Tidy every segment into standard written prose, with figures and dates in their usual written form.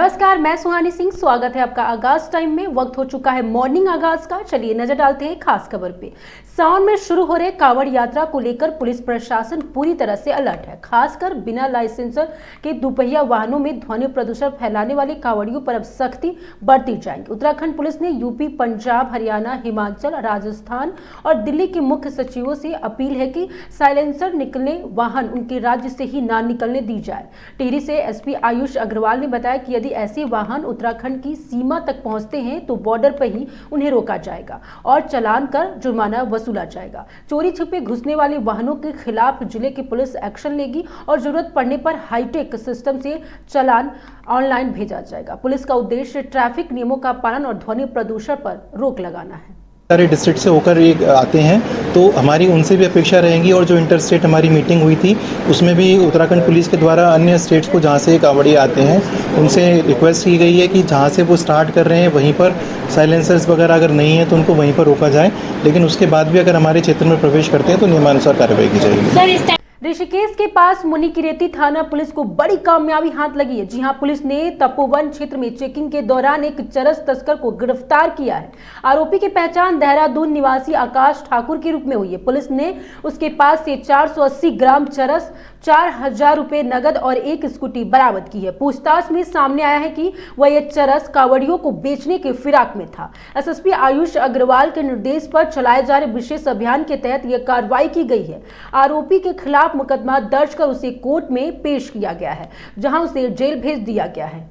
नमस्कार, मैं सुहानी सिंह। स्वागत है आपका आगाज टाइम में। वक्त हो चुका है मॉर्निंग आगाज का। चलिए नजर डालते हैं खास खबर पे। सावन में शुरू हो रहे कांवड़ यात्रा को लेकर पुलिस प्रशासन पूरी तरह से अलर्ट है। खासकर बिना लाइसेंस के दुपहिया वाहनों में ध्वनि प्रदूषण फैलाने वाले कांवड़ियों पर अब सख्ती बरती जाएगी। उत्तराखंड पुलिस ने यूपी, पंजाब, हरियाणा, हिमाचल, राजस्थान और दिल्ली के मुख्य सचिवों से अपील है कि साइलेंसर निकलने वाहन उनके राज्य से ही ना निकलने दी जाए। टिहरी से एसपी आयुष अग्रवाल ने बताया कि यदि ऐसे वाहन उत्तराखंड की सीमा तक पहुंचते हैं तो बॉर्डर पर ही उन्हें रोका जाएगा और चालान कर जुर्माना वसूला जाएगा। चोरी छिपे घुसने वाले वाहनों के खिलाफ जिले की पुलिस एक्शन लेगी और जरूरत पड़ने पर हाईटेक सिस्टम से चालान ऑनलाइन भेजा जाएगा। पुलिस का उद्देश्य ट्रैफिक नियमों का पालन और ध्वनि प्रदूषण पर रोक लगाना है। सारे डिस्ट्रिक्ट से होकर ये आते हैं तो हमारी उनसे भी अपेक्षा रहेंगी। और जो इंटर स्टेट हमारी मीटिंग हुई थी उसमें भी उत्तराखंड पुलिस के द्वारा अन्य स्टेट्स को जहाँ से कांवड़ी आते हैं उनसे रिक्वेस्ट की गई है कि जहाँ से वो स्टार्ट कर रहे हैं वहीं पर साइलेंसर्स वगैरह अगर नहीं है तो उनको वहीं पर रोका जाए, लेकिन उसके बाद भी अगर हमारे क्षेत्र में प्रवेश करते हैं तो नियमानुसार कार्रवाई की जाएगी। ऋषिकेश के पास मुनिकीरेती थाना पुलिस को बड़ी कामयाबी हाथ लगी है। जी हां, पुलिस ने तपोवन क्षेत्र में चेकिंग के दौरान एक चरस तस्कर को गिरफ्तार किया है। आरोपी की पहचान देहरादून निवासी आकाश ठाकुर के रूप में हुई है। पुलिस ने उसके पास से 480 ग्राम चरस, 4000 रुपए नगद और एक स्कूटी बरामद की है। पूछताछ में सामने आया है कि वह यह चरस कांवड़ियों को बेचने के फिराक में था। एसएसपी आयुष अग्रवाल के निर्देश पर चलाए जा रहे विशेष अभियान के तहत यह कार्रवाई की गई है। आरोपी के खिलाफ मुकदमा दर्ज कर उसे कोर्ट में पेश किया गया है, जहां उसे जेल भेज दिया गया है।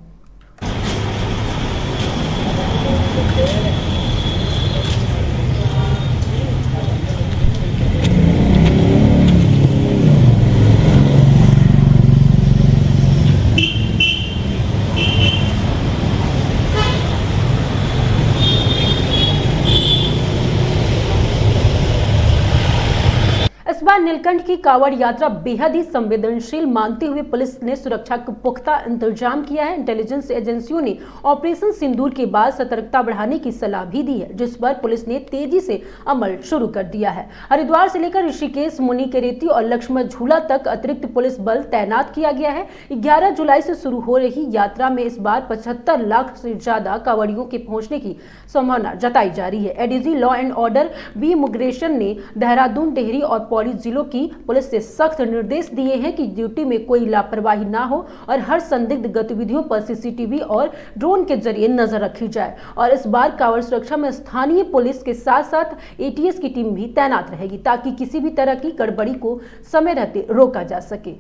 इस बार नीलकंठ की कांवड़ यात्रा बेहद ही संवेदनशील मानते हुए पुलिस ने सुरक्षा का पुख्ता इंतजाम किया है। इंटेलिजेंस एजेंसियों ने ऑपरेशन सिंदूर के बाद सतर्कता बढ़ाने की सलाह भी दी है, जिस पर पुलिस ने तेजी से अमल शुरू कर दिया है। हरिद्वार से लेकर ऋषिकेश, मुनिकीरेती और लक्ष्मण झूला तक अतिरिक्त पुलिस बल तैनात किया गया है। 11 जुलाई से शुरू हो रही यात्रा में इस बार 75 लाख से ज्यादा कांवड़ियों के पहुंचने की संभावना जताई जा रही है। एडीजी लॉ एंड ऑर्डर बी इमिग्रेशन ने देहरादून, टिहरी और पौड़ी जिलों की पुलिस से सख्त निर्देश दिए हैं कि ड्यूटी में कोई लापरवाही ना हो और हर संदिग्ध गतिविधियों पर सीसीटीवी और ड्रोन के जरिए नजर रखी जाए। और इस बार कांवड़ सुरक्षा में स्थानीय पुलिस के साथ साथ एटीएस की टीम भी तैनात रहेगी, ताकि किसी भी तरह की गड़बड़ी को समय रहते रोका जा सके।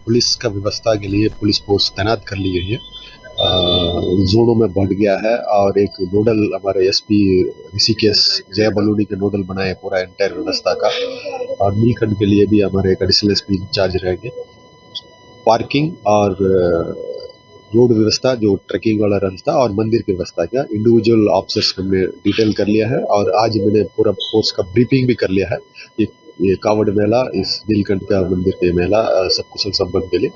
पुलिस का व्यवस्था के लिए पुलिस फोर्स तैनात कर ली गई है, जोनों में बढ़ गया है और एक नोडल हमारे एसपी ऋषिकेश जय बलूनी के नोडल बनाए पूरा एंटायर व्यवस्था का। और नीलकंठ के लिए भी हमारे एक एडिशनल एसपी इंचार्ज रहेंगे। पार्किंग और रोड व्यवस्था, जो ट्रैकिंग वाला रास्ता और मंदिर की व्यवस्था का इंडिविजुअल ऑफिसर्स हमने डिटेल कर लिया है। और आज मैंने पूरा फोर्स का ब्रीफिंग भी कर लिया है। ये कांवड़ मेला, इस नीलकंठ का मंदिर के मेला सब कुशल संपन्न के लिए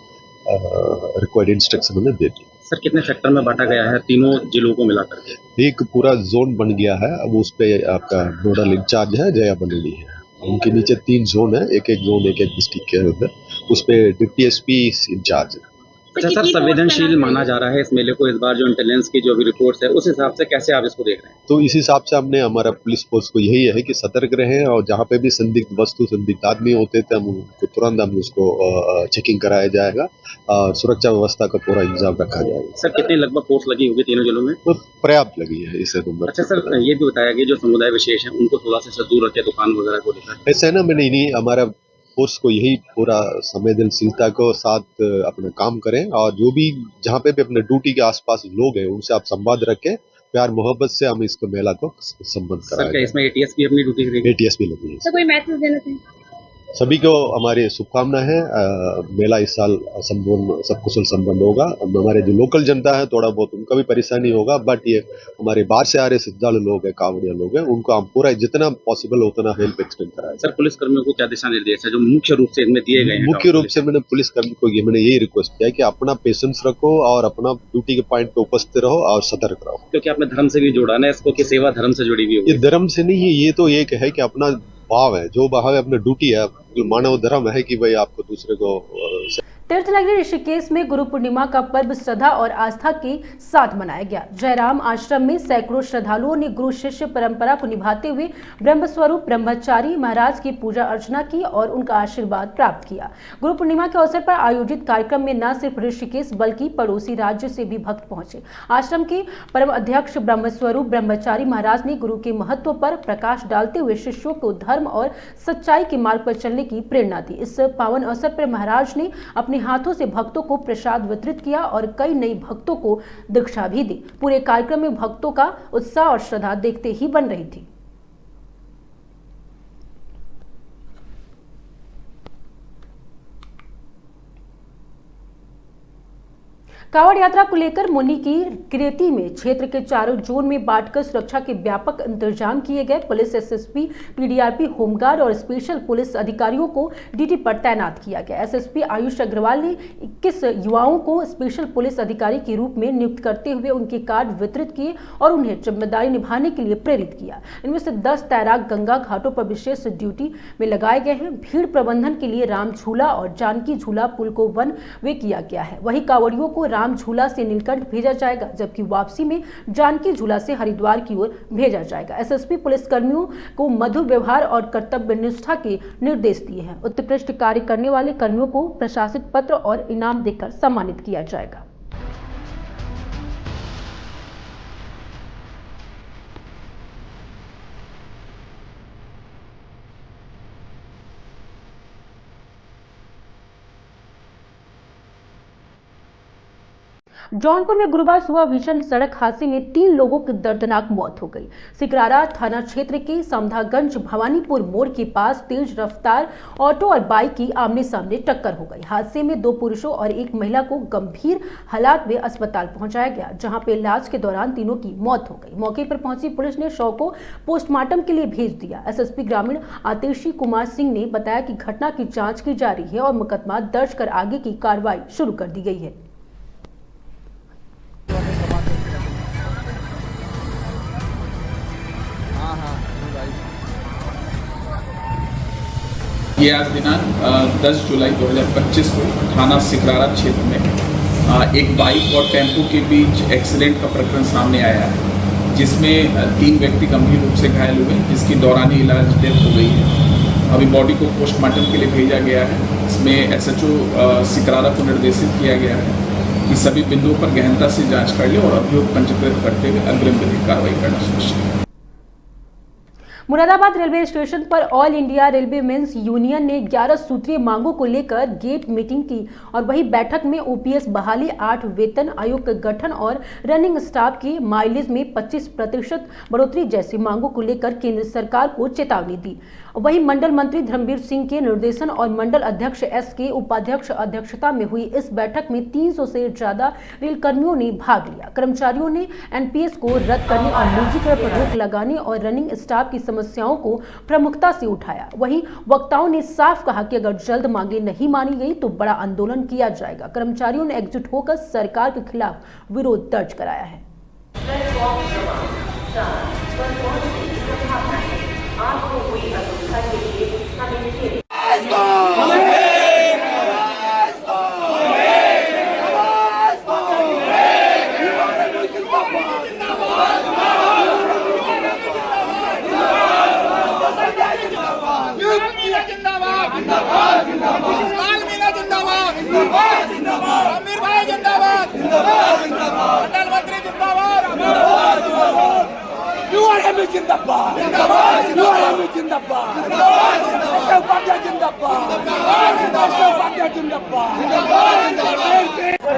रिक्वायर्ड इंस्ट्रक्शन हमने दे दी। सर, कितने सेक्टर में बांटा गया है तीनों जिलों को मिलाकर के? एक पूरा जोन बन गया है। अब उस पे आपका नोडल इंचार्ज है जया बलूनी है। उनके नीचे 3 जोन है, एक जोन एक डिस्ट्रिक्ट के अंदर, उस पे डिप्टी एसपी इंचार्ज है। अच्छा सर, संवेदनशील माना जा रहा है इस मेले को। इस बार जो इंटेलिजेंस की जो भी रिपोर्ट्स है उस हिसाब से कैसे आप इसको देख रहे हैं? तो इस हिसाब से हमने हमारा पुलिस फोर्स को यही है कि सतर्क रहें और जहाँ पे भी संदिग्ध वस्तु, संदिग्ध आदमी होते थे हम उनको तुरंत हम उसको चेकिंग कराया जाएगा और सुरक्षा व्यवस्था का पूरा इंतजाम रखा जाएगा। सर, कितनी लगभग फोर्स लगी होगी तीनों जिलों में? तो पर्याप्त लगी है इसे नंबर। अच्छा सर, ये भी बताया कि जो समुदाय विशेष है उनको थोड़ा सा दूर रखे दुकान वगैरह को लेकर। ऐसा है ना, मैंने नहीं, हमारा फोर्स को यही पूरा संवेदनशीलता को साथ अपना काम करें और जो भी जहाँ पे भी अपने ड्यूटी के आसपास लोग हैं उनसे आप संवाद रखें। प्यार मोहब्बत से हम इसको मेला को संबंध कराएं। सर, क्या इसमें एटीएस भी अपनी ड्यूटी करेगी? एटीएस भी लगी है। सर, कोई मैसेज देना चाहिए? सभी को हमारी शुभकामना है। मेला इस साल संपूर्ण सब कुशल संपन्न होगा। हमारे जो लोकल जनता है थोड़ा बहुत उनका भी परेशानी होगा, बट ये हमारे बाहर से आ रहे श्रद्धालु लोग हैं, कांवड़िया लोग हैं, उनको हम पूरा जितना पॉसिबल उतना हेल्प एक्सटेंड कराएं। सर, पुलिस कर्मियों को क्या दिशा निर्देश है जो मुख्य रूप से इनमें दिए गए हैं? मुख्य रूप से मैंने पुलिस कर्मी को मैंने यही रिक्वेस्ट किया है कि अपना पेशेंस रखो और अपना ड्यूटी के पॉइंट पे उपस्थित रहो और सतर्क रहो। क्योंकि आपने धर्म से भी जोड़ा ना इसको कि सेवा धर्म से जुड़ी हुई होगी। ये धर्म से नहीं है, ये तो एक है कि अपना भाव है, जो भाव है अपना ड्यूटी है, मानव धर्म है कि भाई आपको दूसरे को तीर्थनगरी ऋषिकेश में गुरु पूर्णिमा का पर्व श्रद्धा और आस्था के साथ मनाया गया। जयराम आश्रम में सैकड़ों श्रद्धालुओं ने गुरु शिष्य परंपरा को निभाते हुए ब्रह्मस्वरूप ब्रह्मचारी महाराज की पूजा अर्चना की और उनका आशीर्वाद प्राप्त किया। गुरु पूर्णिमा के अवसर पर आयोजित कार्यक्रम में न सिर्फ ऋषिकेश बल्कि पड़ोसी राज्य से भी भक्त पहुंचे। आश्रम के परम अध्यक्ष ब्रह्मस्वरूप ब्रह्मचारी महाराज ने गुरु के महत्व पर प्रकाश डालते हुए शिष्यों को धर्म और सच्चाई के मार्ग पर चलने की प्रेरणा दी। इस पावन अवसर पर महाराज ने अपने हाथों से भक्तों को प्रसाद वितरित किया और कई नए भक्तों को दीक्षा भी दी। पूरे कार्यक्रम में भक्तों का उत्साह और श्रद्धा देखते ही बन रही थी। कांवड़ यात्रा को लेकर मुनि की कृति में क्षेत्र के चारों जोन में बांटकर सुरक्षा के व्यापक इंतजाम किए गए। पुलिस, एसएसपी, पीडीआरपी, होमगार्ड और स्पेशल पुलिस अधिकारियों को ड्यूटी पर तैनात किया गया। एसएसपी आयुष अग्रवाल ने 21 युवाओं को स्पेशल पुलिस अधिकारी के रूप में नियुक्त करते हुए उनके कार्ड वितरित किए और उन्हें जिम्मेदारी निभाने के लिए प्रेरित किया। इनमें से 10 तैराक गंगा घाटों पर विशेष ड्यूटी में लगाए गए हैं। भीड़ प्रबंधन के लिए राम झूला और जानकी झूला पुल को वन वे किया गया है। वहीं कांवड़ियों को राम झूला से नीलकंठ भेजा जाएगा, जबकि वापसी में जानकी झूला से हरिद्वार की ओर भेजा जाएगा। एसएसपी पुलिस कर्मियों को मधुर व्यवहार और कर्तव्य निष्ठा के निर्देश दिए हैं। उत्कृष्ट कार्य करने वाले कर्मियों को प्रशासित पत्र और इनाम देकर सम्मानित किया जाएगा। जौनपुर में गुरुवार सुबह भीषण सड़क हादसे में 3 लोगों की दर्दनाक मौत हो गई। सिकरारा थाना क्षेत्र के समधागंज भवानीपुर मोड़ के पास तेज रफ्तार ऑटो और बाइक की आमने सामने टक्कर हो गई। हादसे में 2 पुरुषों और 1 महिला को गंभीर हालात में अस्पताल पहुंचाया गया, जहां पे इलाज के दौरान तीनों की मौत हो गई। मौके पर पहुंची पुलिस ने शव को पोस्टमार्टम के लिए भेज दिया। एसएसपी ग्रामीण आतिशी कुमार सिंह ने बताया कि घटना की जाँच की जा रही है और मुकदमा दर्ज कर आगे की कार्रवाई शुरू कर दी गई है। ये आज दिनांक 10 जुलाई 2025 को थाना सिकरारा क्षेत्र में एक बाइक और टेम्पो के बीच एक्सीडेंट का प्रकरण सामने आया है, जिसमें 3 व्यक्ति गंभीर रूप से घायल हुए, जिसकी दौरानी इलाज डेथ हो गई है। अभी बॉडी को पोस्टमार्टम के लिए भेजा गया है। इसमें एसएचओ सिकरारा को निर्देशित किया गया है कि सभी बिंदुओं पर गहनता से जाँच कर ले और अभियोग पंजीकृत करते हुए अग्रिम विधिक कार्रवाई करना सुनिश्चित है। मुरादाबाद रेलवे स्टेशन पर all India railway mens union ने 11 सूत्रीय मांगों को लेकर गेट मीटिंग की और वही बैठक में ओपीएस बहाली, 8 वेतन आयोग का गठन और रनिंग स्टाफ की माइलेज में 25% बढ़ोतरी जैसी मांगों को लेकर केंद्र सरकार को चेतावनी दी। वहीं मंडल मंत्री धर्मवीर सिंह के निर्देशन और मंडल अध्यक्ष एस के उपाध्यक्ष अध्यक्षता में हुई इस बैठक में 300 से ज्यादा रेल कर्मियों ने भाग लिया। कर्मचारियों ने एनपीएस को रद्द करने और निजीकरण पर रोक लगाने और रनिंग स्टाफ की समस्याओं को प्रमुखता से उठाया। वहीं वक्ताओं ने साफ कहा कि अगर जल्द मांगे नहीं मानी गई तो बड़ा आंदोलन किया जाएगा। कर्मचारियों ने एकजुट होकर सरकार के खिलाफ विरोध दर्ज कराया है।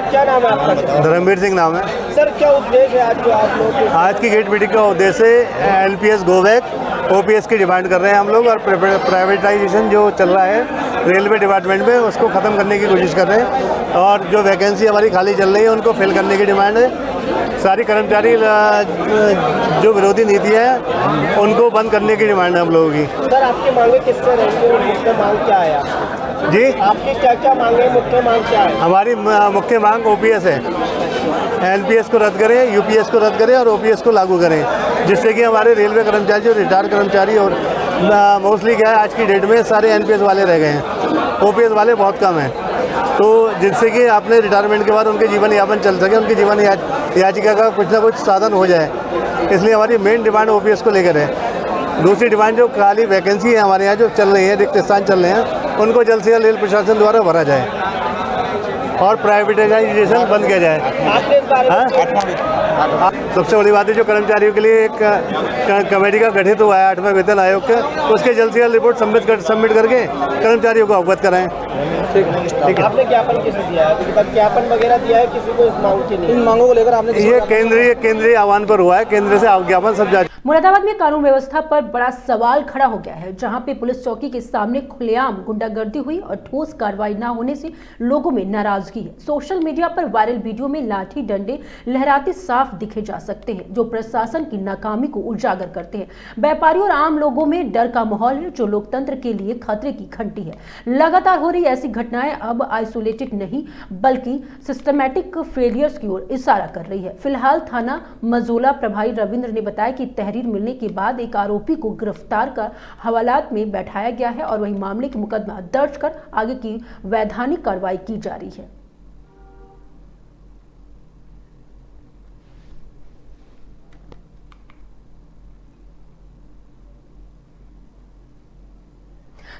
क्या नाम है आपका? धर्मवीर सिंह नाम है सर। क्या उद्देश्य है आज जो आप लोग? आज की गेट मीटिंग का उद्देश्य एलपीएस गोवैक ओपीएस की डिमांड कर रहे हैं हम लोग, और प्राइवेटाइजेशन जो चल रहा है रेलवे डिपार्टमेंट में उसको ख़त्म करने की कोशिश कर रहे हैं, और जो वैकेंसी हमारी खाली चल रही है उनको फिल करने की डिमांड है। सारी कर्मचारी जो विरोधी नीति है उनको बंद करने की डिमांड है हम लोगों की। सर आपकी मांगे किससे रहेंगी और मुख्य मांग क्या है जी? आपकी क्या क्या मांगे, मुख्य मांग क्या है? हमारी मुख्य मांग ओपीएस है। एलपीएस को रद्द करें, यूपीएस को रद्द करें और ओपीएस को लागू करें, जिससे कि हमारे रेलवे कर्मचारी, जो रिटायर्ड कर्मचारी और मोस्टली क्या है आज की डेट में सारे एनपीएस वाले रह गए हैं, ओपीएस वाले बहुत कम हैं। तो जिससे कि अपने रिटायरमेंट के बाद उनके जीवन यापन चल सके, उनकी जीवन याचिका का कुछ ना कुछ साधन हो जाए, इसलिए हमारी मेन डिमांड ओपीएस को लेकर है। दूसरी डिमांड जो खाली वैकेंसी है हमारे यहाँ जो चल रही है, रिक्त स्थान चल रहे हैं, उनको जल्द से जल्द रेल प्रशासन द्वारा भरा जाए और प्राइवेटाइजेशन बंद किया जाए। आपने इस बारे में सबसे बड़ी बात है जो कर्मचारियों के लिए एक कमेटी का गठित हुआ है 8वें वेतन आयोग के, उसके जल्द से जल्द रिपोर्ट सबमिट करके कर्मचारियों को अवगत कराएं। ठीक है। आपने ज्ञापन किसे दिया है? अभी तक ज्ञापन वगैरह दिया है किसी को इस मांग के लिए? इन मांगों को लेकर आपने ये केंद्रीय आह्वान पर हुआ है, केंद्र से ज्ञापन सब जारी। मुरादाबाद में कानून व्यवस्था पर बड़ा सवाल खड़ा हो गया है, जहां पे पुलिस चौकी के सामने खुलेआम गुंडागर्दी हुई और ठोस कार्रवाई न होने से लोगों में नाराजगी है। सोशल मीडिया पर वायरल वीडियो में लाठी डंडे लहराते साफ दिखे जा सकते हैं, जो प्रशासन की नाकामी को उजागर करते हैं। व्यापारियों और आम लोगों में डर का माहौल है, जो लोकतंत्र के लिए खतरे की घंटी है। लगातार हो रही ऐसी घटनाएं अब आइसोलेटेड नहीं बल्कि सिस्टमैटिक फेलियर्स की ओर इशारा कर रही है। फिलहाल थाना मजोला प्रभारी रविंद्र ने बताया कि तहरीर मिलने के बाद एक आरोपी को गिरफ्तार कर हवालात में बैठाया गया है और वही मामले की मुकदमा दर्ज कर आगे की वैधानिक कार्रवाई की जा रही है।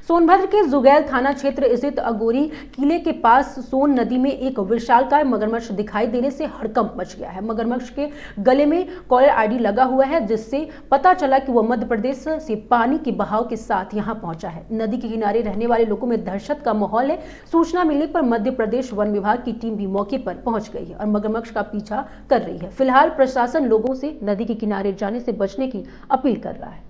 सोनभद्र के जुगैल थाना क्षेत्र स्थित अगोरी किले के पास सोन नदी में एक विशालकाय मगरमच्छ दिखाई देने से हड़कंप मच गया है। मगरमच्छ के गले में कॉलर आईडी लगा हुआ है, जिससे पता चला कि वह मध्य प्रदेश से पानी के बहाव के साथ यहां पहुंचा है। नदी के किनारे रहने वाले लोगों में दहशत का माहौल है। सूचना मिलने पर मध्य प्रदेश वन विभाग की टीम भी मौके पर पहुंच गई है और मगरमच्छ का पीछा कर रही है। फिलहाल प्रशासन लोगों से नदी के किनारे जाने से बचने की अपील कर रहा है।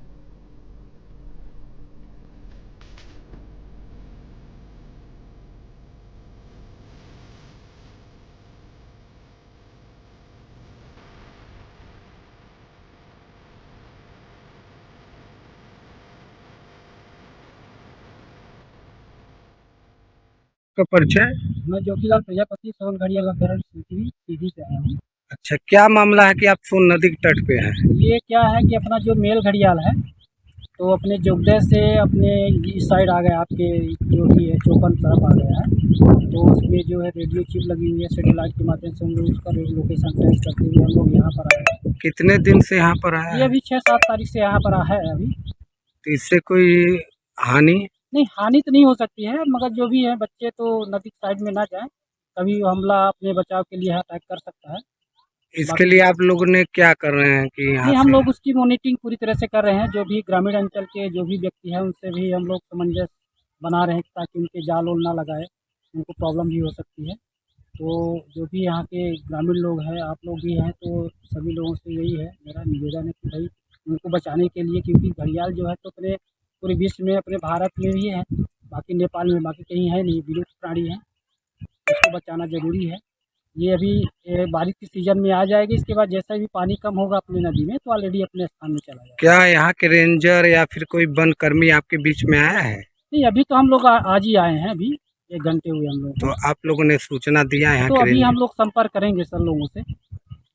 का परिचय? मैं ज्योतिलाल प्रजापति सोन घड़ियाल अभ्यारण्य सीधी से आया हूँ। अच्छा, क्या मामला है कि आप सोन नदी के तट पे हैं? ये क्या है कि अपना जो मेल घड़ियाल है तो अपने जोगदे से अपने इस साइड आ गया, आपके जो भी है चौपन तरफ आ गया है। तो उसमें जो है रेडियो चिप लगी हुई है, सैटेलाइट के माध्यम से हम लोग उसका लोकेशन ट्रेस करते हुए हम लोग यहाँ पर आए हैं। कितने दिन से यहाँ पर आया? ये अभी 6-7 तारीख से यहाँ पर है अभी। तो इससे कोई हानि? नहीं, हानि तो नहीं हो सकती है, मगर जो भी है बच्चे तो नदी साइड में ना जाएं, कभी हमला अपने बचाव के लिए अटैक कर सकता है। इसके लिए आप लोगों ने क्या कर रहे हैं कि यहाँ हम लोग उसकी मॉनिटरिंग पूरी तरह से कर रहे हैं। जो भी ग्रामीण अंचल के जो भी व्यक्ति हैं उनसे भी हम लोग सामंजस्य बना रहे हैं ताकि उनके जाल ना लगाए, उनको प्रॉब्लम भी हो सकती है। तो जो भी यहाँ के ग्रामीण लोग हैं, आप लोग भी हैं, तो सभी लोगों से यही है मेरा निवेदन है कि भाई उनको बचाने के लिए, क्योंकि घड़ियाल जो है तो अपने पूरे विश्व में, अपने भारत में भी है, बाकी नेपाल में, बाकी कहीं है नहीं, विलुप्त प्राणी है, इसको बचाना ज़रूरी है। ये अभी बारिश की सीज़न में आ जाएगी, इसके बाद जैसा भी पानी कम होगा अपनी नदी में तो ऑलरेडी अपने स्थान में चला जाएगा। क्या यहाँ के रेंजर या फिर कोई वन कर्मी आपके बीच में आया है? नहीं, अभी तो हम लोग आज ही आए हैं, अभी 1 घंटे हुए हम लोग। तो आप लोगों ने सूचना दिया है? तो अभी हम लोग संपर्क करेंगे सर लोगों से,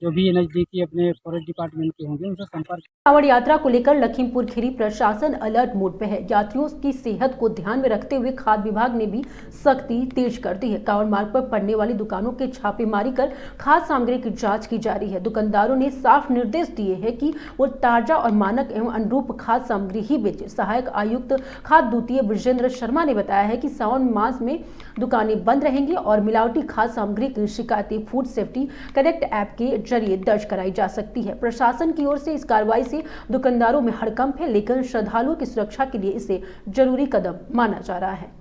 जो भी नज़दीकी अपने फॉरेस्ट डिपार्टमेंट के होंगे उनसे संपर्क। कांवड़ यात्रा को लेकर लखीमपुर खीरी प्रशासन अलर्ट मोड पे है। यात्रियों की सेहत को ध्यान में रखते हुए खाद्य विभाग ने भी सख्ती तेज कर दी है। कांवड़ मार्ग पर पड़ने वाली दुकानों के छापेमारी कर खाद्य सामग्री की जांच की जा रही है। दुकानदारों ने साफ निर्देश दिए हैं कि वो ताजा और मानक एवं अनुरूप खाद्य सामग्री ही बेचे। सहायक आयुक्त खाद्य द्वितीय ब्रजेंद्र शर्मा ने बताया है कि सावन मास में दुकानें बंद रहेंगी और मिलावटी खाद्य सामग्री की शिकायतें फूड सेफ्टी कनेक्ट ऐप के जरिए दर्ज कराई जा सकती है। प्रशासन की ओर से इस कार्रवाई से दुकानदारों में हड़कंप है, लेकिन श्रद्धालुओं की सुरक्षा के लिए इसे जरूरी कदम माना जा रहा है।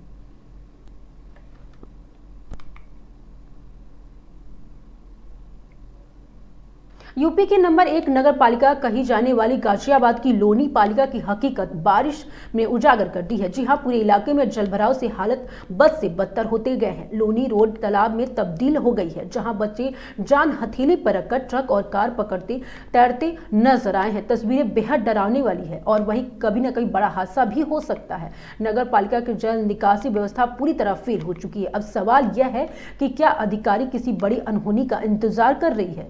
यूपी के नंबर 1 नगर पालिका कही जाने वाली गाजियाबाद की लोनी पालिका की हकीकत बारिश ने उजागर कर दी है। जी हां, पूरे इलाके में जलभराव से हालत बद से बदतर होते गए हैं। लोनी रोड तालाब में तब्दील हो गई है, जहां बच्चे जान हथेली पर रखकर ट्रक और कार पकड़ते तैरते नजर आए हैं। तस्वीरें बेहद डरावने वाली है और वहीं कभी न कभी बड़ा हादसा भी हो सकता है। नगर पालिका की जल निकासी व्यवस्था पूरी तरह फेल हो चुकी है। अब सवाल यह है कि क्या अधिकारी किसी बड़ी अनहोनी का इंतजार कर रही है।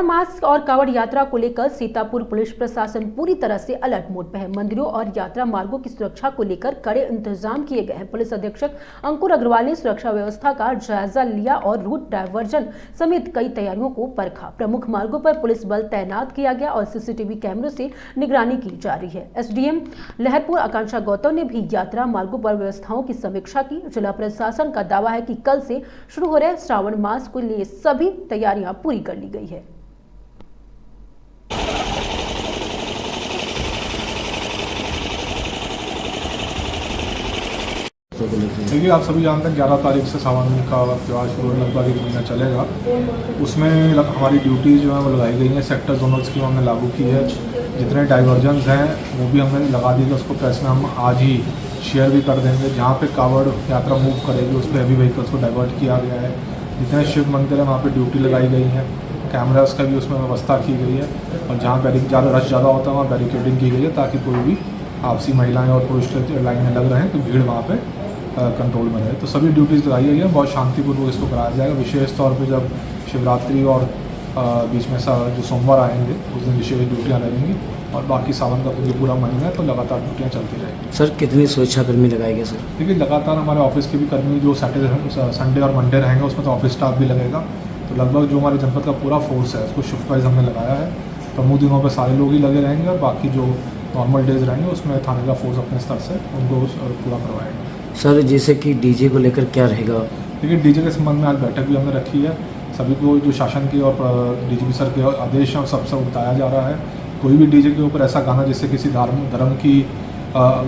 मास और कांवड़ यात्रा को लेकर सीतापुर पुलिस प्रशासन पूरी तरह से अलर्ट मोड पर है। मंदिरों और यात्रा मार्गों की सुरक्षा को लेकर कड़े इंतजाम किए गए हैं। पुलिस अधीक्षक अंकुर अग्रवाल ने सुरक्षा व्यवस्था का जायजा लिया और रूट डायवर्जन समेत कई तैयारियों को परखा। प्रमुख मार्गों पर पुलिस बल तैनात किया गया और सीसीटीवी कैमरों से निगरानी की जा रही है। एसडीएम लहरपुर आकांक्षा गौतम ने भी यात्रा मार्गों पर व्यवस्थाओं की समीक्षा की। जिला प्रशासन का दावा है कि कल से शुरू हो रहे श्रावण मास के लिए सभी तैयारियां पूरी कर ली गई है। देखिए, आप सभी जानते हैं 11 तारीख से सावन का त्यौहार शुरू लगभग एक महीना चलेगा। उसमें हमारी ड्यूटीज़ जो है वो लगाई गई हैं। सेक्टर जोनल स्कीम हमने लागू की है। जितने डाइवर्जन्स हैं वो भी हमने लगा दी है। उसको प्रेस में हम आज ही शेयर भी कर देंगे। जहाँ पे कावड़ यात्रा मूव करेगी उस पर हैवी व्हीकल्स को डाइवर्ट किया गया है। जितने शिव मंदिर हैं वहाँ पे ड्यूटी लगाई गई है। कैमरास का भी उसमें व्यवस्था की गई है और जहाँ रश ज़्यादा होता है वहाँ बैरिकेडिंग की गई है ताकि कोई भी आपसी महिलाएं और पुरुष के लाइनें लग रहे हैं तो भीड़ वहाँ पे कंट्रोल में रहे। तो सभी ड्यूटीज़ लगाई गई है। बहुत शांतिपूर्वक इसको कराया जाएगा। विशेष तौर पर जब शिवरात्रि और बीच में जो सोमवार आएंगे उस दिन विशेष ड्यूटियाँ रहेंगी और बाकी सावन का पूरा महीना है तो लगातार ड्यूटियाँ चलती रहेंगी। सर, कितनी सुरक्षाकर्मी लगाएंगे सर? देखिए, लगातार हमारे ऑफिस के भी कर्मी जो सैटरडे संडे और मंडे रहेंगे उसमें तो ऑफिस स्टाफ भी लगेगा। तो लगभग जो हमारे जनपद का पूरा फोर्स है उसको शिफ्ट वाइज हमने लगाया है। प्रमुख दिनों पर सारे लोग ही लगे रहेंगे और बाकी जो नॉर्मल डेज रहेंगे उसमें थाने का फोर्स अपने स्तर से उनको पूरा करवाएगा। सर, जैसे कि डीजे को लेकर क्या रहेगा? देखिए, डीजे के संबंध में आज बैठक भी हमने रखी है। सभी को जो शासन के और डीजीपी सर के आदेश हैं सबसे बताया जा रहा है। कोई भी डीजे के ऊपर ऐसा गाना जिससे किसी धर्म की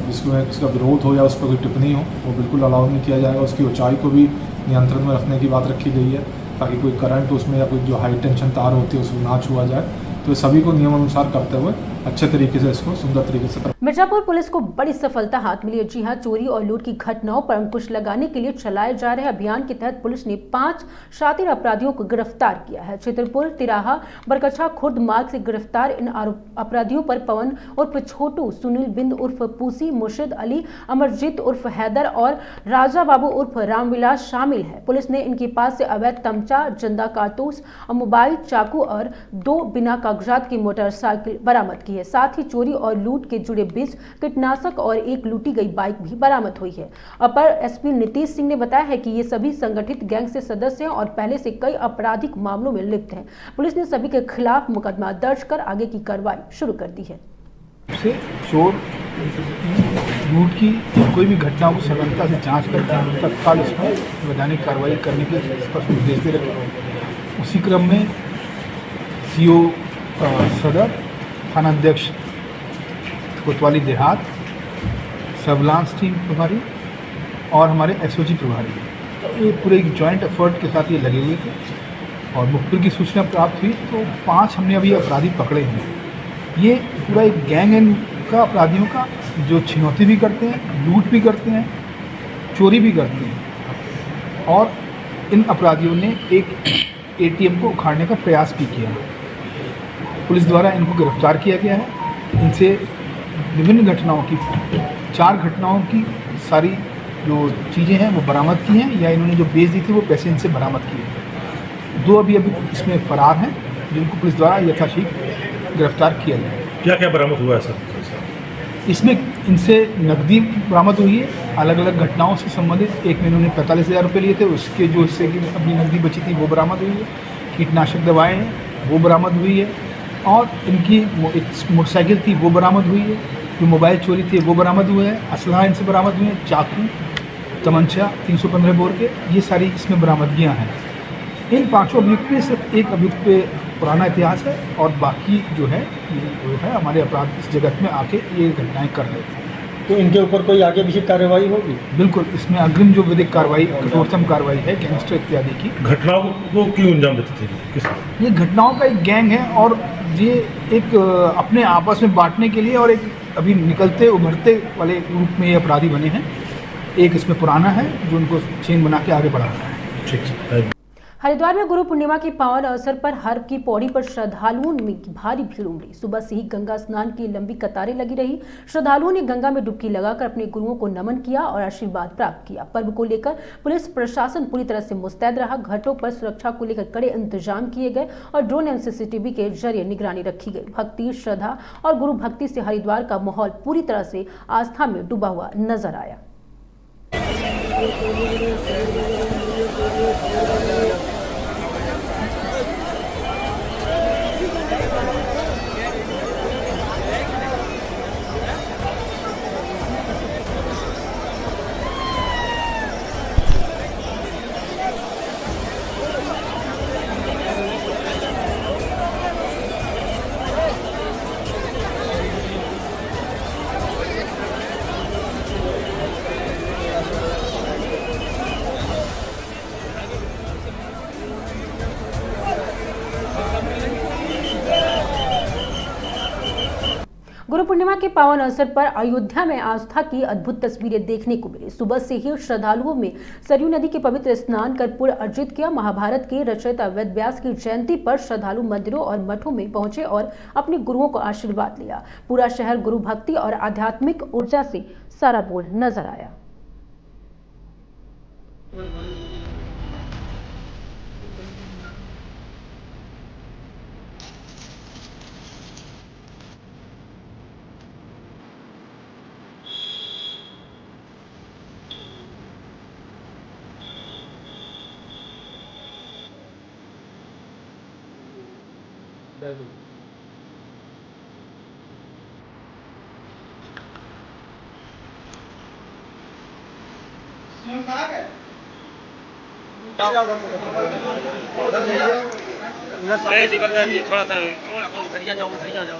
जिसमें किसी का विरोध हो या उस पर कोई टिप्पणी हो वो बिल्कुल अलाउ नहीं किया जाएगा। उसकी ऊंचाई को भी नियंत्रण में रखने की बात रखी गई है ताकि कोई करंट उसमें या कोई जो हाई टेंशन तार होती है उसको ना छुआ जाए। तो सभी को नियम अनुसार करते हुए अच्छे तरीके से इसको सुंदर तरीके से मिर्जापुर पुलिस को बड़ी सफलता हाथ मिली है। जी हां, चोरी और लूट की घटनाओं पर अंकुश लगाने के लिए चलाए जा रहे अभियान के तहत पुलिस ने 5 शातिर अपराधियों को गिरफ्तार किया है। छतरपुर तिराहा बरकछा खुर्द मार्ग से गिरफ्तार इन अपराधियों पर पवन उर्फ छोटू, सुनील बिंद उर्फ पूसी, मुर्शिद अली, अमरजीत उर्फ हैदर और राजा बाबू उर्फ रामविलास शामिल है। पुलिस ने इनके पास से अवैध तमचा, जिंदा कारतूस, मोबाइल, चाकू और 2 बिना कागजात की मोटरसाइकिल बरामद की है। साथ ही चोरी और लूट के जुड़े 20 कीटनाशक और एक लूटी गई बाइक भी बरामद हुई है। अपर एसपी नीतीश सिंह ने बताया है कि ये सभी संगठित गैंग से सदस्य हैं और पहले से कई आपराधिक मामलों में लिप्त हैं। पुलिस ने सभी के खिलाफ मुकदमा दर्ज कर आगे की कार्रवाई शुरू कर दी है। चोर लूट की कोई भी घटना को सघनता से जांच कर तत्काल उसमें वैधानिक कार्रवाई करने के स्पष्ट निर्देश दे रखे। उसी क्रम में सीओ सदर, थानाध्यक्ष कोतवाली देहात, सर्विलांस टीम प्रभारी और हमारे एसओजी प्रभारी ये पूरे एक जॉइंट एफर्ट के साथ ये लगे हुए थे और मुखबिर की सूचना प्राप्त हुई तो 5 हमने अभी अपराधी पकड़े हैं। ये पूरा एक गैंग का अपराधियों का जो छिनौती भी करते हैं, लूट भी करते हैं, चोरी भी करते हैं और इन अपराधियों ने एक एटीएम को उखाड़ने का प्रयास भी किया। पुलिस द्वारा इनको गिरफ्तार किया गया है। इनसे विभिन्न घटनाओं की 4 घटनाओं की सारी जो चीज़ें हैं वो बरामद की हैं या इन्होंने जो बेच दी थी वो पैसे इनसे बरामद किए। 2 अभी इसमें फरार हैं जिनको पुलिस द्वारा यथाशीघ्र गिरफ्तार किया गया। क्या क्या बरामद हुआ है सर? इसमें इनसे नकदी बरामद हुई है। अलग अलग घटनाओं से संबंधित एक में इन्होंने 45,000 रुपये लिए थे, उसके जो हिस्से की अपनी नकदी बची थी वो बरामद हुई है। कीटनाशक दवाएँ हैं वो बरामद हुई है और इनकी एक मोटरसाइकिल थी वो बरामद हुई है। जो मोबाइल चोरी थी वो बरामद हुए हैं। असलहा इनसे बरामद हुए हैं, चाकू, तमंचा 315 बोर के, ये सारी इसमें बरामदगियाँ हैं। इन 5 अभियुक्त में सिर्फ एक अभियुक्त पे पुराना इतिहास है और बाकी जो है हमारे अपराध इस जगत में आके ये घटनाएं कर रहे थे। तो इनके ऊपर कोई आगे विधिक कार्रवाई होगी? बिल्कुल, इसमें अग्रिम जो विधिक कार्रवाई, कठोरतम कार्रवाई है गैंगस्टर इत्यादि की। घटनाओं को क्यों अंजाम देते थे? ये घटनाओं का एक गैंग है और ये एक अपने आपस में बांटने के लिए और एक अभी निकलते उभरते वाले रूप में ये अपराधी बने हैं। एक इसमें पुराना है जो उनको चेन बना के आगे बढ़ा रहा है। ठीक है। हरिद्वार में गुरु पूर्णिमा के पावन अवसर पर हर की पौड़ी पर श्रद्धालुओं में भारी भीड़ उमड़ी। सुबह से ही गंगा स्नान की लंबी कतारें लगी रही। श्रद्धालुओं ने गंगा में डुबकी लगाकर अपने गुरुओं को नमन किया और आशीर्वाद प्राप्त किया। पर्व को लेकर पुलिस प्रशासन पूरी तरह से मुस्तैद रहा। घाटों पर सुरक्षा को लेकर कड़े इंतजाम किए गए और ड्रोन एवं सीसीटीवी के जरिए निगरानी रखी गई। भक्ति, श्रद्धा और गुरु भक्ति से हरिद्वार का माहौल पूरी तरह से आस्था में डूबा हुआ नजर आया। गुरु पूर्णिमा के पावन अवसर पर अयोध्या में आस्था की अद्भुत तस्वीरें देखने को मिली। सुबह से ही श्रद्धालुओं में सरयू नदी के पवित्र स्नान कर पुण्य अर्जित किया। महाभारत के रचयिता वेद व्यास की जयंती पर श्रद्धालु मंदिरों और मठों में पहुंचे और अपने गुरुओं को आशीर्वाद लिया। पूरा शहर गुरु भक्ति और आध्यात्मिक ऊर्जा से सराबोर नजर आया। थोड़ा सा जाओ बाहर जाओ।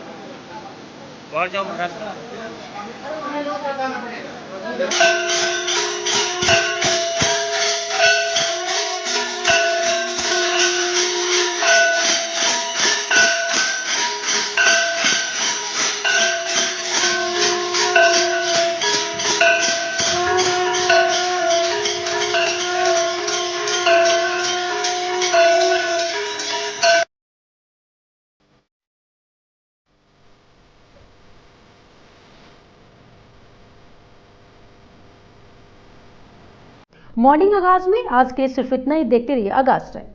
मॉर्निंग आगाज में आज के सिर्फ इतना ही। देखते रहिए आगाज टाइम।